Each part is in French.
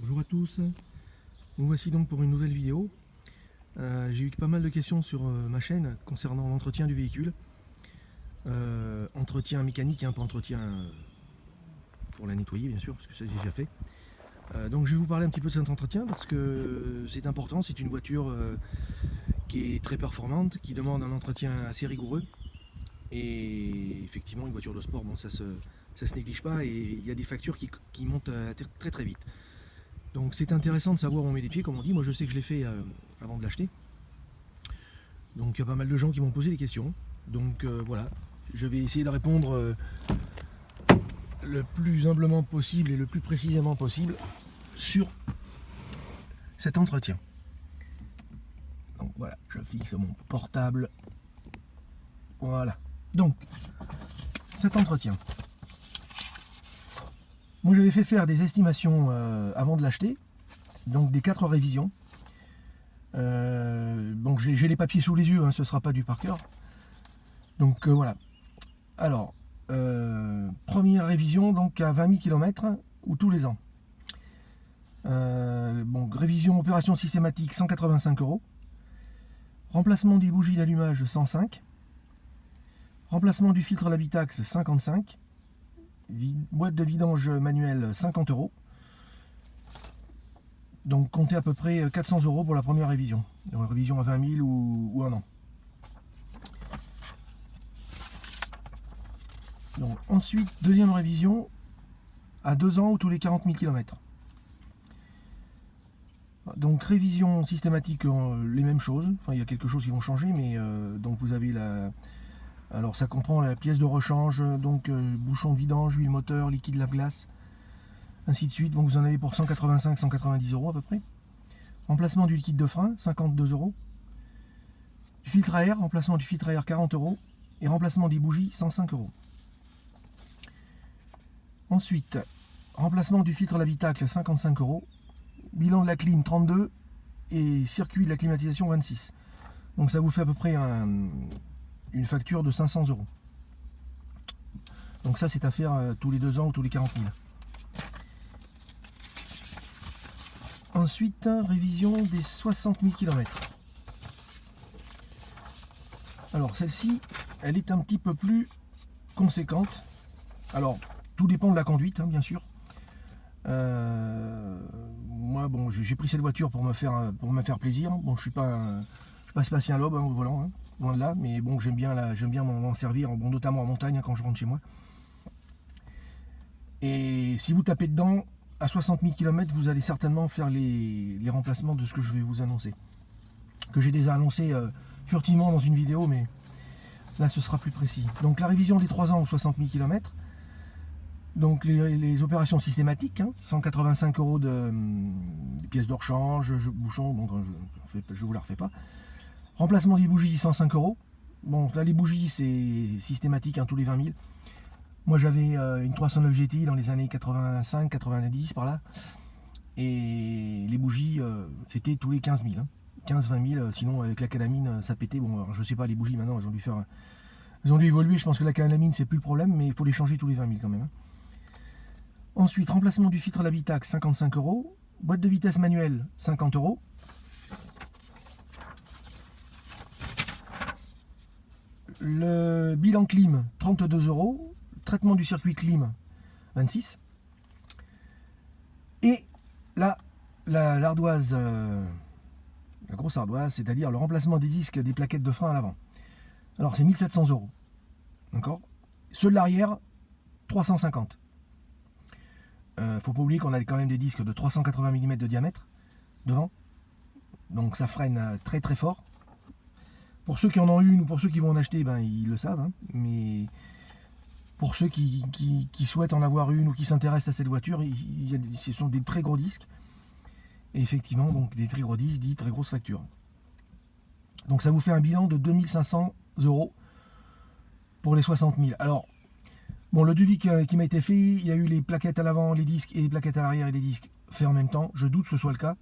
Bonjour à tous, nous voici donc pour une nouvelle vidéo. J'ai eu pas mal de questions sur ma chaîne concernant l'entretien du véhicule. Entretien mécanique, pas entretien pour la nettoyer bien sûr, parce que ça j'ai déjà fait. Donc je vais vous parler un petit peu de cet entretien parce que c'est important, c'est une voiture qui est très performante, qui demande un entretien assez rigoureux. Et effectivement une voiture de sport, bon, ça se néglige pas et il y a des factures qui montent très très vite. Donc c'est intéressant de savoir où on met les pieds, comme on dit. Moi je sais que je l'ai fait avant de l'acheter. Donc il y a pas mal de gens qui m'ont posé des questions. Donc voilà, je vais essayer de répondre le plus humblement possible et le plus précisément possible sur cet entretien. Donc voilà, je fixe mon portable. Voilà. Donc, cet entretien. Moi j'avais fait faire des estimations avant de l'acheter, donc des 4 révisions. Donc j'ai les papiers sous les yeux, ce ne sera pas du par cœur. Donc voilà. Alors, première révision donc à 20 000 km ou tous les ans. Bon, révision opération systématique 185 €. Remplacement des bougies d'allumage 105. Remplacement du filtre à l'habitax 55. Boîte de vidange manuelle 50 €. Donc comptez à peu près 400 € pour la première révision. Donc, révision à 20 000 ou un an. Donc, ensuite, deuxième révision à 2 ans ou tous les 40 000 km. Donc révision systématique, les mêmes choses. Enfin, il y a quelque chose qui vont changer, mais donc vous avez la... Alors ça comprend la pièce de rechange, donc bouchon de vidange, huile moteur, liquide lave-glace, ainsi de suite. Donc vous en avez pour 185-190 € à peu près. Remplacement du liquide de frein, 52 €. Du filtre à air, remplacement du filtre à air 40 €. Et remplacement des bougies, 105 €. Ensuite, remplacement du filtre à l'habitacle, 55 €. Bilan de la clim, 32. Et circuit de la climatisation, 26. Donc ça vous fait à peu près une facture de 500 €. Donc ça c'est à faire tous les 2 ans ou tous les 40 000. Ensuite, révision des 60 000 km. Alors celle-ci, elle est un petit peu plus conséquente. Alors, tout dépend de la conduite, bien sûr. Moi, bon, j'ai pris cette voiture pour me faire plaisir. Bon, je suis pas Sébastien Loeb au volant, loin de là. Mais bon, j'aime bien m'en servir, bon, notamment en montagne quand je rentre chez moi. Et si vous tapez dedans, à 60 000 km, vous allez certainement faire les remplacements de ce que je vais vous annoncer. Que j'ai déjà annoncé furtivement dans une vidéo, mais là ce sera plus précis. Donc la révision des 3 ans ou 60 000 km. Donc les opérations systématiques, 185 € de pièces de rechange, bouchon, donc je vous la refais pas. Remplacement des bougies, 105 €. Bon, là les bougies c'est systématique, tous les 20 000. Moi j'avais une 309 GTI dans les années 85-90 par là. Et les bougies c'était tous les 15 000. 15-20 000, sinon avec la calamine ça pétait. Bon, alors, je sais pas, les bougies maintenant elles ont dû évoluer, je pense que la calamine c'est plus le problème, mais il faut les changer tous les 20 000 quand même. Ensuite, remplacement du filtre à l'habitax, 55 €. Boîte de vitesse manuelle, 50 €. Le bilan clim, 32 €. Traitement du circuit clim, 26. Et là, l'ardoise, la grosse ardoise, c'est-à-dire le remplacement des disques des plaquettes de frein à l'avant. Alors c'est 1700 €. D'accord. Ceux de l'arrière, 350. Faut pas oublier qu'on a quand même des disques de 380 mm de diamètre devant. Donc ça freine très très fort. Pour ceux qui en ont une ou pour ceux qui vont en acheter, ils le savent. Mais pour ceux qui souhaitent en avoir une ou qui s'intéressent à cette voiture, ce sont des très gros disques. Et effectivement, donc des très gros disques dit très grosse facture. Donc ça vous fait un bilan de 2500 € pour les 60 000. Alors, bon, le devis qui m'a été fait, il y a eu les plaquettes à l'avant, les disques, et les plaquettes à l'arrière et les disques faits en même temps. Je doute que ce soit le cas.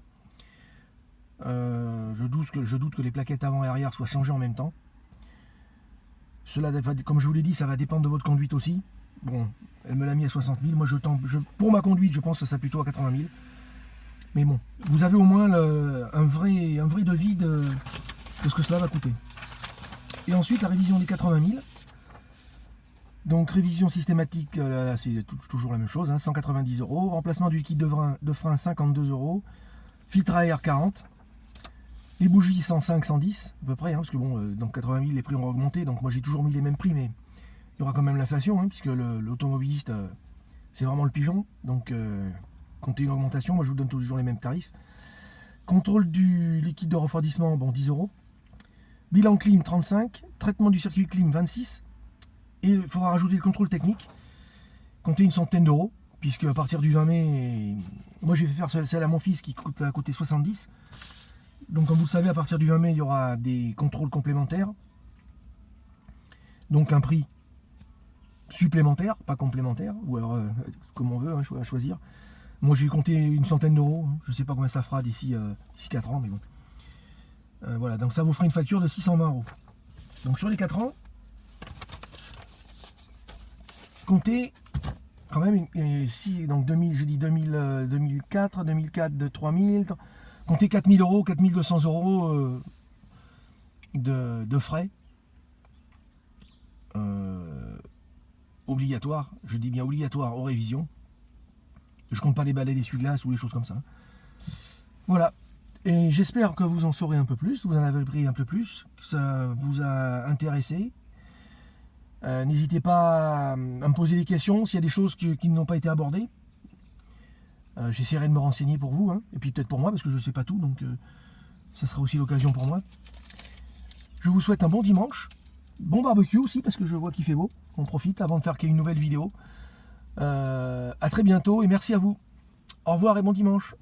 Je doute que les plaquettes avant et arrière soient changées en même temps. Cela, comme je vous l'ai dit, ça va dépendre de votre conduite aussi. Bon, elle me l'a mis à 60 000. Moi, pour ma conduite, je pense que ça sera plutôt à 80 000. Mais bon, vous avez au moins un vrai devis de ce que cela va coûter. Et ensuite, la révision des 80 000. Donc, révision systématique, là, c'est toujours la même chose, hein, 190 €. Remplacement du liquide de frein, 52 €. Filtre à air, 40. Les bougies, 105, 110, à peu près, hein, parce que bon, dans 80 000, les prix ont augmenté. Donc, moi, j'ai toujours mis les mêmes prix, mais il y aura quand même l'inflation, hein, puisque l'automobiliste, c'est vraiment le pigeon. Donc, comptez une augmentation, moi, je vous donne toujours les mêmes tarifs. Contrôle du liquide de refroidissement, bon, 10 €. Bilan clim, 35. Traitement du circuit clim, 26. Et il faudra rajouter le contrôle technique. Comptez une centaine d'euros, puisque à partir du 20 mai, moi j'ai fait faire celle à mon fils qui a coûté 70. Donc comme vous le savez, à partir du 20 mai, il y aura des contrôles complémentaires. Donc un prix supplémentaire, pas complémentaire, ou alors comme on veut, hein, à choisir. Moi j'ai compté une centaine d'euros, je ne sais pas combien ça fera d'ici 4 ans, mais bon. Voilà, donc ça vous fera une facture de 620 €. Donc sur les 4 ans, comptez quand même, donc 2000, j'ai dit 2004 de 3000, comptez 4000 €, 4200 € de frais obligatoires, je dis bien obligatoires aux révisions. Je compte pas les balais d'essuie-glace ou les choses comme ça. Voilà. Et j'espère que vous en saurez un peu plus, vous en avez pris un peu plus, que ça vous a intéressé. N'hésitez pas à me poser des questions s'il y a des choses qui n'ont pas été abordées. J'essaierai de me renseigner pour vous, hein, et puis peut-être pour moi, parce que je ne sais pas tout, donc ça sera aussi l'occasion pour moi. Je vous souhaite un bon dimanche, bon barbecue aussi, parce que je vois qu'il fait beau. On profite avant de faire une nouvelle vidéo. À très bientôt et merci à vous. Au revoir et bon dimanche.